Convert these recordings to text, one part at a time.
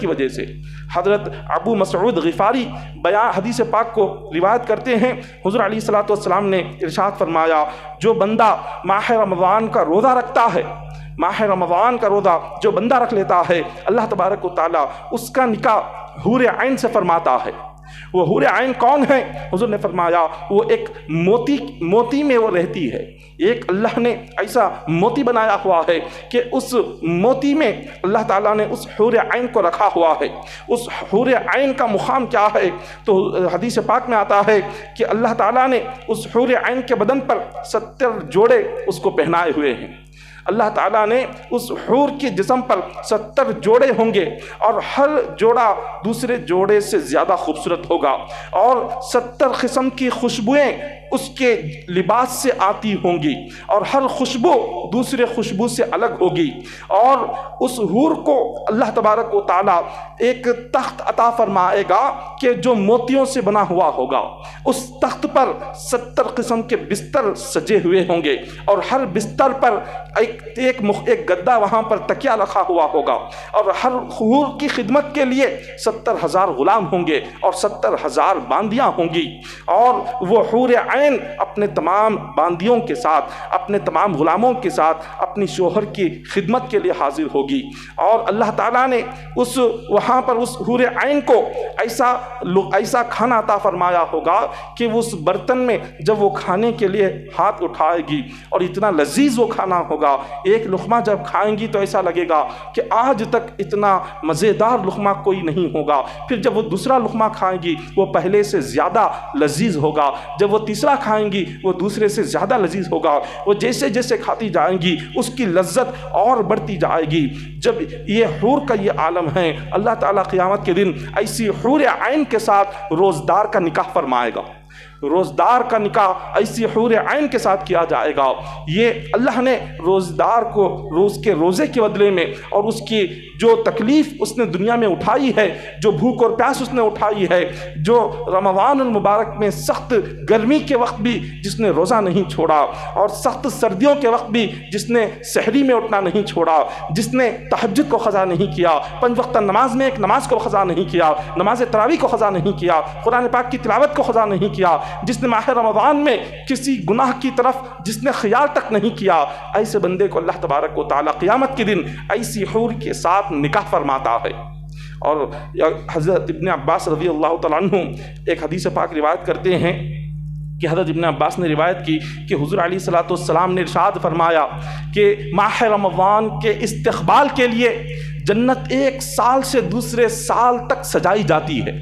کی وجہ سے۔ حضرت ابو مسعود غفاری بیان حدیث پاک کو روایت کرتے ہیں، حضور علیہ الصلوۃ والسلام نے ارشاد فرمایا، جو بندہ ماہ رمضان کا روزہ رکھتا ہے، ماہ رمضان کا روزہ جو بندہ رکھ لیتا ہے، اللہ تبارک و تعالیٰ اس کا نکاح حور عین سے فرماتا ہے۔ وہ حور عین کون ہے؟ حضور نے فرمایا وہ ایک موتی میں وہ رہتی ہے۔ ایک اللہ نے ایسا موتی بنایا ہوا ہے کہ اس موتی میں اللہ تعالیٰ نے اس حور عین کو رکھا ہوا ہے۔ اس حور عین کا مقام کیا ہے؟ تو حدیث پاک میں آتا ہے کہ اللہ تعالیٰ نے اس حور عین کے بدن پر 70 جوڑے اس کو پہنائے ہوئے ہیں۔ اللہ تعالیٰ نے اس حور کے جسم پر 70 جوڑے ہوں گے، اور ہر جوڑا دوسرے جوڑے سے زیادہ خوبصورت ہوگا، اور 70 قسم کی خوشبوئیں اس کے لباس سے آتی ہوں گی، اور ہر خوشبو دوسرے خوشبو سے الگ ہوگی۔ اور اس حور کو اللہ تبارک و تعالیٰ ایک تخت عطا فرمائے گا کہ جو موتیوں سے بنا ہوا ہوگا۔ اس تخت پر 70 قسم کے بستر سجے ہوئے ہوں گے، اور ہر بستر پر ایک گدا وہاں پر تکیہ رکھا ہوا ہوگا، اور ہر حور کی خدمت کے لیے 70,000 غلام ہوں گے، اور 70,000 باندیاں ہوں گی۔ اور وہ حور عین اپنے تمام باندیوں کے ساتھ، اپنے تمام غلاموں کے ساتھ اپنی شوہر کی خدمت کے لیے حاضر ہوگی۔ اور اللہ تعالیٰ نے وہاں پر اس حور عین کو ایسا کھانا عطا فرمایا ہوگا کہ وہ اس برتن میں جب وہ کھانے کے لیے ہاتھ اٹھائے گی، اور اتنا لذیذ وہ کھانا ہوگا، ایک لقمہ جب کھائیں گی تو ایسا لگے گا کہ آج تک اتنا مزیدار لقمہ کوئی نہیں ہوگا۔ پھر جب وہ دوسرا لقمہ کھائیں گی وہ پہلے سے زیادہ لذیذ ہوگا، جب وہ تیسرا کھائیں گی وہ دوسرے سے زیادہ لذیذ ہوگا۔ وہ جیسے جیسے کھاتی جائیں گی اس کی لذت اور بڑھتی جائے گی۔ جب یہ حور کا یہ عالم ہے، اللہ تعالیٰ قیامت کے دن ایسی حور عین کے ساتھ روزدار کا نکاح فرمائے گا۔ روزدار کا نکاح ایسی حور عین کے ساتھ کیا جائے گا۔ یہ اللہ نے روزدار کو روز کے روزے کے بدلے میں، اور اس کی جو تکلیف اس نے دنیا میں اٹھائی ہے، جو بھوک اور پیاس اس نے اٹھائی ہے، جو رمضان المبارک میں سخت گرمی کے وقت بھی جس نے روزہ نہیں چھوڑا، اور سخت سردیوں کے وقت بھی جس نے سحری میں اٹھنا نہیں چھوڑا، جس نے تہجد کو قضا نہیں کیا، 5 وقت نماز میں ایک نماز کو قضا نہیں کیا، نماز تراویح کو قضا نہیں کیا، قرآن پاک کی تلاوت کو قضا نہیں کیا، جس نے ماہ رمضان میں کسی گناہ کی طرف جس نے خیال تک نہیں کیا، ایسے بندے کو اللہ تبارک و تعالیٰ قیامت کے دن ایسی حور کے ساتھ نکاح فرماتا ہے۔ اور حضرت ابن عباس رضی اللہ تعالیٰ عنہ ایک حدیث پاک روایت کرتے ہیں کہ حضرت ابن عباس نے روایت کی کہ حضور علیہ الصلوۃ والسلام نے ارشاد فرمایا کہ ماہ رمضان کے استقبال کے لیے جنت 1 سال سے دوسرے سال تک سجائی جاتی ہے۔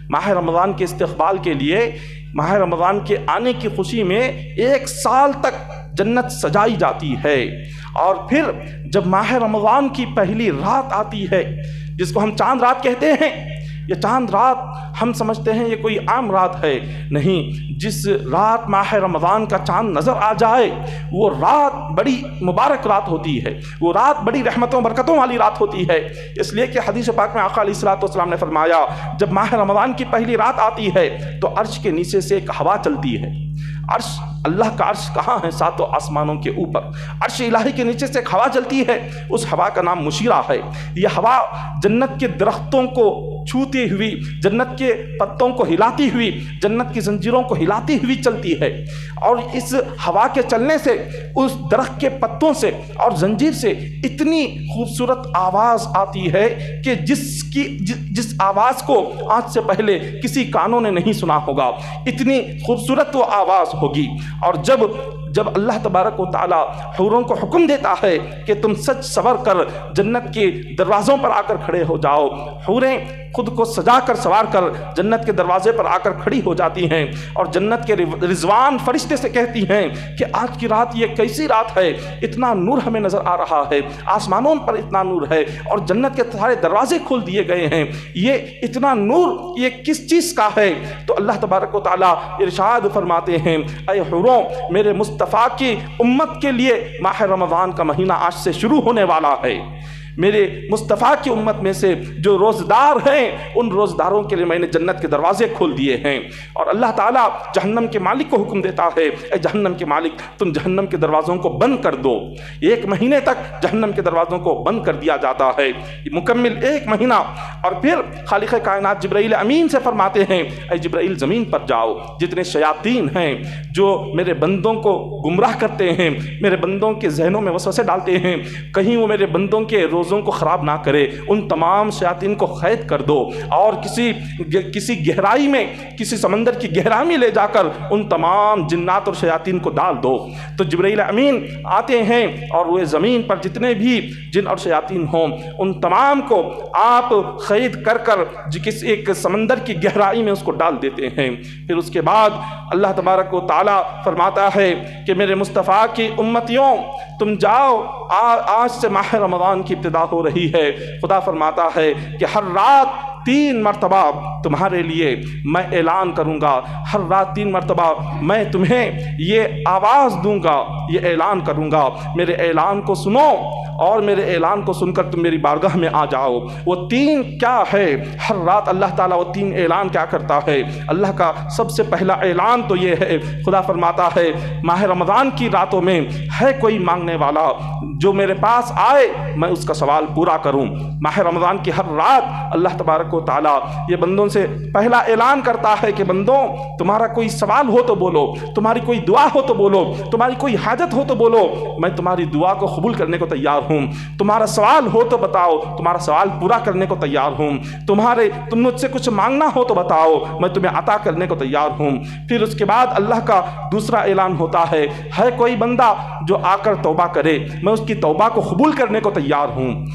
ماہ رمضان کے استقبال کے لیے، ماہ رمضان کے آنے کی خوشی میں 1 سال تک جنت سجائی جاتی ہے۔ اور پھر جب ماہ رمضان کی پہلی رات آتی ہے، جس کو ہم چاند رات کہتے ہیں، یہ چاند رات ہم سمجھتے ہیں یہ کوئی عام رات ہے، نہیں، جس رات ماہ رمضان کا چاند نظر آ جائے وہ رات بڑی مبارک رات ہوتی ہے، وہ رات بڑی رحمتوں برکتوں والی رات ہوتی ہے۔ اس لیے کہ حدیث پاک میں آقا علیہ الصلوۃ والسلام نے فرمایا جب ماہ رمضان کی پہلی رات آتی ہے تو عرش کے نیچے سے ایک ہوا چلتی ہے۔ عرش، اللہ کا عرش کہاں ہے؟ 7 آسمانوں کے اوپر۔ عرش الہی کے نیچے سے ایک ہوا چلتی ہے، اس ہوا کا نام مشیرہ ہے۔ یہ ہوا جنت کے درختوں کو چھوتی ہوئی، جنت کے پتوں کو ہلاتی ہوئی، جنت کی زنجیروں کو ہلاتی ہوئی چلتی ہے، اور اس ہوا کے چلنے سے اس درخت کے پتوں سے اور زنجیر سے اتنی خوبصورت آواز آتی ہے کہ جس آواز کو آج سے پہلے کسی کانوں نے نہیں سنا ہوگا، اتنی خوبصورت وہ آواز ہوگی۔ اور جب اللہ تبارک و تعالیٰ حوروں کو حکم دیتا ہے کہ تم سج سور کر جنت کے دروازوں پر آ کر کھڑے ہو جاؤ، حوریں خود کو سجا کر سوار کر جنت کے دروازے پر آ کر کھڑی ہو جاتی ہیں، اور جنت کے رضوان فرشتے سے کہتی ہیں کہ آج کی رات یہ کیسی رات ہے، اتنا نور ہمیں نظر آ رہا ہے، آسمانوں پر اتنا نور ہے، اور جنت کے سارے دروازے کھول دیے گئے ہیں، یہ اتنا نور یہ کس چیز کا ہے؟ تو اللہ تبارک و تعالیٰ ارشاد فرماتے ہیں اے حوروں، میرے مصطفیٰ کی امت کے لیے ماہ رمضان کا مہینہ آج سے شروع ہونے والا ہے، میرے مصطفیٰ کی امت میں سے جو روزدار ہیں ان روزداروں کے لیے میں نے جنت کے دروازے کھول دیے ہیں۔ اور اللہ تعالیٰ جہنم کے مالک کو حکم دیتا ہے، اے جہنم کے مالک تم جہنم کے دروازوں کو بند کر دو۔ 1 مہینے تک جہنم کے دروازوں کو بند کر دیا جاتا ہے، مکمل 1 مہینہ۔ اور پھر خالق کائنات جبرائیل امین سے فرماتے ہیں، اے جبرائیل زمین پر جاؤ، جتنے شیاطین ہیں جو میرے بندوں کو گمراہ کرتے ہیں، میرے بندوں کے ذہنوں میں وسوسے ڈالتے ہیں، کہیں وہ میرے بندوں کے روزوں کو خراب نہ کرے، ان تمام شیاطین کو قید کر دو اور کسی گہرائی میں، کسی سمندر کی گہرائی میں لے جا کر ان تمام جنات اور شیاطین کو ڈال دو۔ تو جبرائیل امین آتے ہیں اور وہ زمین پر جتنے بھی جن اور شیاطین ہوں ان تمام کو آپ قید کر کر کسی ایک سمندر کی گہرائی میں اس کو ڈال دیتے ہیں۔ پھر اس کے بعد اللہ تبارک و تعالیٰ فرماتا ہے کہ میرے مصطفیٰ کی امتیوں تم جاؤ، آج سے ماہ رمضان کی ابتدا ہو رہی ہے۔ خدا فرماتا ہے کہ ہر رات 3 مرتبہ تمہارے لیے میں اعلان کروں گا، ہر رات 3 مرتبہ میں تمہیں یہ آواز دوں گا، یہ اعلان کروں گا، میرے اعلان کو سنو اور میرے اعلان کو سن کر تم میری بارگاہ میں آ جاؤ۔ وہ 3 کیا ہے؟ ہر رات اللہ تعالیٰ وہ 3 اعلان کیا کرتا ہے؟ اللہ کا سب سے پہلا اعلان تو یہ ہے، خدا فرماتا ہے ماہ رمضان کی راتوں میں ہے کوئی مانگنے والا جو میرے پاس آئے میں اس کا سوال پورا کروں۔ ماہ رمضان کی ہر رات اللہ تبارک و تعالیٰ یہ بندوں سے پہلا اعلان کرتا ہے کہ بندوں تمہارا کوئی سوال ہو تو بولو، تمہاری کوئی دعا ہو تو بولو، تمہاری کوئی حاجت ہو تو بولو، میں تمہاری دعا کو قبول کرنے کو تیار ہوں، تمہارا سوال ہو تو بتاؤ، تمہارا سوال پورا کرنے کو تیار ہوں، تم مجھ سے کچھ مانگنا ہو تو بتاؤ، میں تمہیں عطا کرنے کو تیار ہوں۔ پھر اس کے بعد اللہ کا دوسرا اعلان ہوتا ہے کوئی بندہ جو آ کر توبہ کرے میں اس کی توبہ کو قبول کرنے کو تیار ہوں۔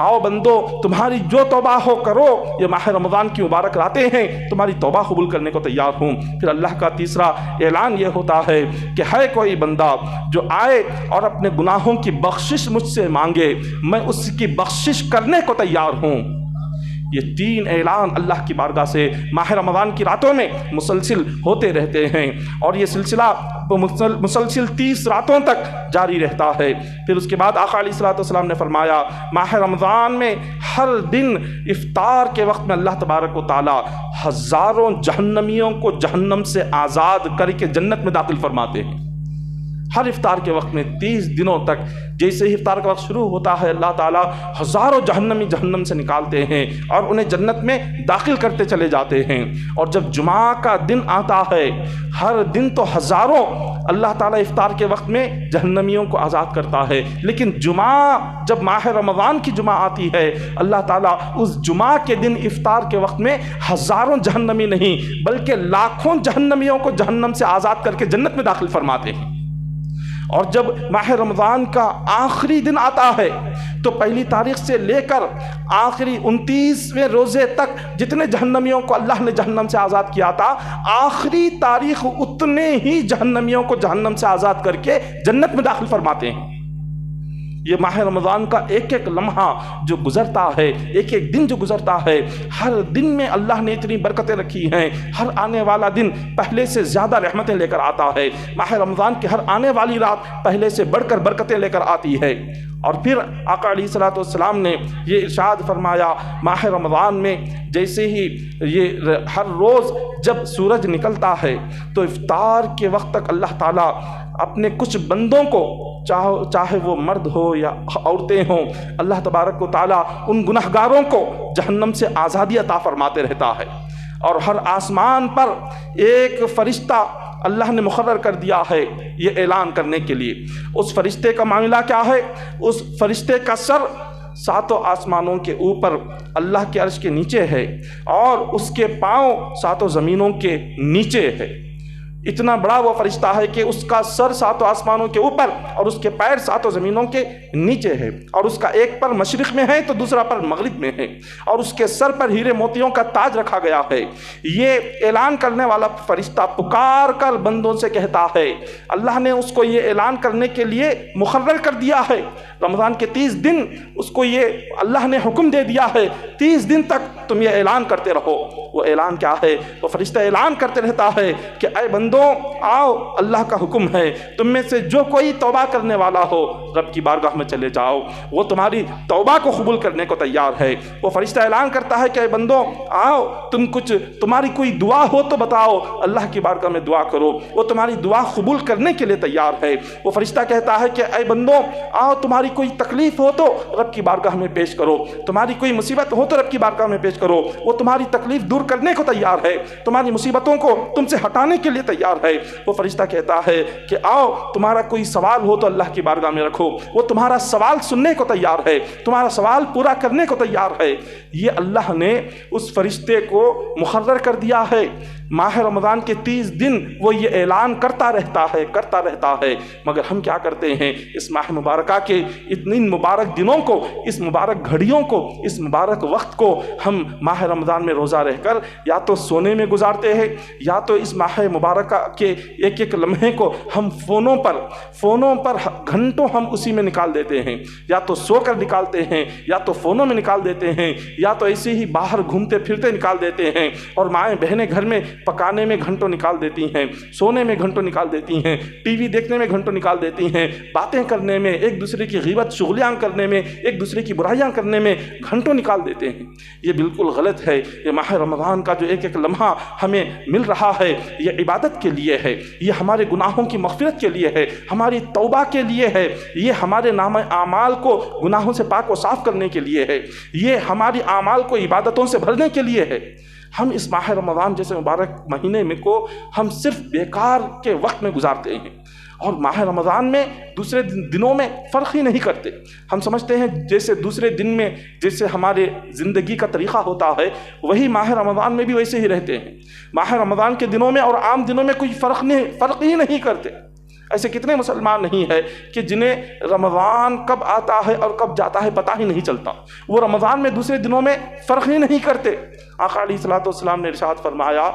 آؤ بندو تمہاری جو توبہ ہو کرو، یہ ماہ رمضان کی مبارک راتیں ہیں، تمہاری توبہ قبول کرنے کو تیار ہوں۔ پھر اللہ کا تیسرا اعلان یہ ہوتا ہے کہ ہے کوئی بندہ جو آئے اور اپنے گناہوں کی بخشش مجھ سے مانگے، میں اس کی بخشش کرنے کو تیار ہوں۔ یہ 3 اعلان اللہ کی بارگاہ سے ماہ رمضان کی راتوں میں مسلسل ہوتے رہتے ہیں اور یہ سلسلہ مسلسل 30 راتوں تک جاری رہتا ہے۔ پھر اس کے بعد آقا علیہ الصلوۃ والسلام نے فرمایا ماہ رمضان میں ہر دن افطار کے وقت میں اللہ تبارک و تعالیٰ ہزاروں جہنمیوں کو جہنم سے آزاد کر کے جنت میں داخل فرماتے ہیں۔ ہر افطار کے وقت میں 30 دنوں تک جیسے ہی افطار کا وقت شروع ہوتا ہے اللہ تعالیٰ ہزاروں جہنمی جہنم سے نکالتے ہیں اور انہیں جنت میں داخل کرتے چلے جاتے ہیں۔ اور جب جمعہ کا دن آتا ہے ہر دن تو ہزاروں اللہ تعالیٰ افطار کے وقت میں جہنمیوں کو آزاد کرتا ہے، لیکن جمعہ جب ماہ رمضان کی جمعہ آتی ہے اللہ تعالیٰ اس جمعہ کے دن افطار کے وقت میں ہزاروں جہنمی نہیں بلکہ لاکھوں جہنمیوں کو جہنم سے آزاد کر کے جنت میں داخل فرماتے ہیں۔ اور جب ماہ رمضان کا آخری دن آتا ہے تو پہلی تاریخ سے لے کر آخری 29ویں روزے تک جتنے جہنمیوں کو اللہ نے جہنم سے آزاد کیا تھا آخری تاریخ اتنے ہی جہنمیوں کو جہنم سے آزاد کر کے جنت میں داخل فرماتے ہیں۔ یہ ماہ رمضان کا ایک ایک لمحہ جو گزرتا ہے، ایک ایک دن جو گزرتا ہے، ہر دن میں اللہ نے اتنی برکتیں رکھی ہیں، ہر آنے والا دن پہلے سے زیادہ رحمتیں لے کر آتا ہے، ماہ رمضان کی ہر آنے والی رات پہلے سے بڑھ کر برکتیں لے کر آتی ہے۔ اور پھر آقا علیہ الصلوۃ والسلام نے یہ ارشاد فرمایا ماہ رمضان میں جیسے ہی یہ ہر روز جب سورج نکلتا ہے تو افطار کے وقت تک اللہ تعالیٰ اپنے کچھ بندوں کو چاہے وہ مرد ہو یا عورتیں ہوں اللہ تبارک و تعالیٰ ان گنہگاروں کو جہنم سے آزادی عطا فرماتے رہتا ہے۔ اور ہر آسمان پر ایک فرشتہ اللہ نے مقرر کر دیا ہے یہ اعلان کرنے کے لیے۔ اس فرشتے کا معاملہ کیا ہے؟ اس فرشتے کا سر 7 آسمانوں کے اوپر اللہ کے عرش کے نیچے ہے اور اس کے پاؤں 7 زمینوں کے نیچے ہے۔ اتنا بڑا وہ فرشتہ ہے کہ اس کا سر 7 آسمانوں کے اوپر اور اس کے پیر 7 زمینوں کے نیچے ہے، اور اس کا ایک پر مشرق میں ہے تو دوسرا پر مغرب میں ہے، اور اس کے سر پر ہیرے موتیوں کا تاج رکھا گیا ہے۔ یہ اعلان کرنے والا فرشتہ پکار کر بندوں سے کہتا ہے، اللہ نے اس کو یہ اعلان کرنے کے لیے مقرر کر دیا ہے، رمضان کے 30 دن اس کو یہ اللہ نے حکم دے دیا ہے 30 دن تک تم یہ اعلان کرتے رہو۔ وہ اعلان کیا ہے؟ وہ فرشتہ اعلان کرتے رہتا ہے کہ اے بندو بندوں آؤ، اللہ کا حکم ہے تم میں سے جو کوئی توبہ کرنے والا ہو رب کی بارگاہ میں چلے جاؤ، وہ تمہاری توبہ کو قبول کرنے کو تیار ہے۔ وہ فرشتہ اعلان کرتا ہے کہ اے بندوں آؤ، تمہاری کوئی دعا ہو تو بتاؤ، اللہ کی بارگاہ میں دعا کرو، وہ تمہاری دعا قبول کرنے کے لیے تیار ہے۔ وہ فرشتہ کہتا ہے کہ اے بندوں آؤ، تمہاری کوئی تکلیف ہو تو رب کی بارگاہ میں پیش کرو، تمہاری کوئی مصیبت ہو تو رب کی بارگاہ میں پیش کرو، وہ تمہاری تکلیف دور کرنے کو تیار ہے، تمہاری مصیبتوں کو تم سے ہٹانے کے لیے تیار ہے۔ وہ فرشتہ کہتا ہے کہ آؤ، تمہارا کوئی سوال ہو تو اللہ کی بارگاہ میں رکھو، وہ تمہارا سوال سننے کو تیار ہے، تمہارا سوال پورا کرنے کو تیار ہے۔ یہ اللہ نے اس فرشتے کو مقرر کر دیا ہے۔ ماہ رمضان کے 30 دن وہ یہ اعلان کرتا رہتا ہے، مگر ہم کیا کرتے ہیں؟ اس ماہ مبارکہ کے ان مبارک دنوں کو، اس مبارک گھڑیوں کو، اس مبارک وقت کو ہم ماہ رمضان میں روزہ رہ کر یا تو سونے میں گزارتے ہیں، یا تو اس ماہ مبارکہ کے ایک ایک لمحے کو ہم فونوں پر گھنٹوں ہم اسی میں نکال دیتے ہیں، یا تو سو کر نکالتے ہیں، یا تو فونوں میں نکال دیتے ہیں، یا تو ایسے ہی باہر گھومتے پھرتے نکال دیتے ہیں، اور مائیں بہنیں گھر میں پکانے میں گھنٹوں نکال دیتی ہیں، سونے میں گھنٹوں نکال دیتی ہیں، ٹی وی دیکھنے میں گھنٹوں نکال دیتی ہیں، باتیں کرنے میں، ایک دوسرے کی غیبت چغلیاں کرنے میں، ایک دوسرے کی برائیاں کرنے میں گھنٹوں نکال دیتے ہیں۔ یہ بالکل غلط ہے۔ یہ ماہ رمضان کا جو ایک ایک لمحہ ہمیں مل رہا ہے، یہ عبادت کے لیے ہے، یہ ہمارے گناہوں کی مغفرت کے لیے ہے، ہماری توبہ کے لیے ہے، یہ ہمارے نامہ اعمال کو گناہوں سے پاک و صاف کرنے کے لیے ہے، یہ ہماری اعمال کو عبادتوں سے بھرنے کے لیے ہے۔ ہم اس ماہ رمضان جیسے مبارک مہینے میں کو ہم صرف بیکار کے وقت میں گزارتے ہیں، اور ماہ رمضان میں دوسرے دنوں میں فرق ہی نہیں کرتے۔ ہم سمجھتے ہیں جیسے دوسرے دن میں جیسے ہمارے زندگی کا طریقہ ہوتا ہے، وہی ماہ رمضان میں بھی ویسے ہی رہتے ہیں۔ ماہ رمضان کے دنوں میں اور عام دنوں میں کوئی فرق ہی نہیں کرتے۔ ایسے کتنے مسلمان نہیں ہے کہ جنہیں رمضان کب آتا ہے اور کب جاتا ہے پتہ ہی نہیں چلتا، وہ رمضان میں دوسرے دنوں میں فرق ہی نہیں کرتے۔ آقا علیہ الصلوۃ والسلام نے ارشاد فرمایا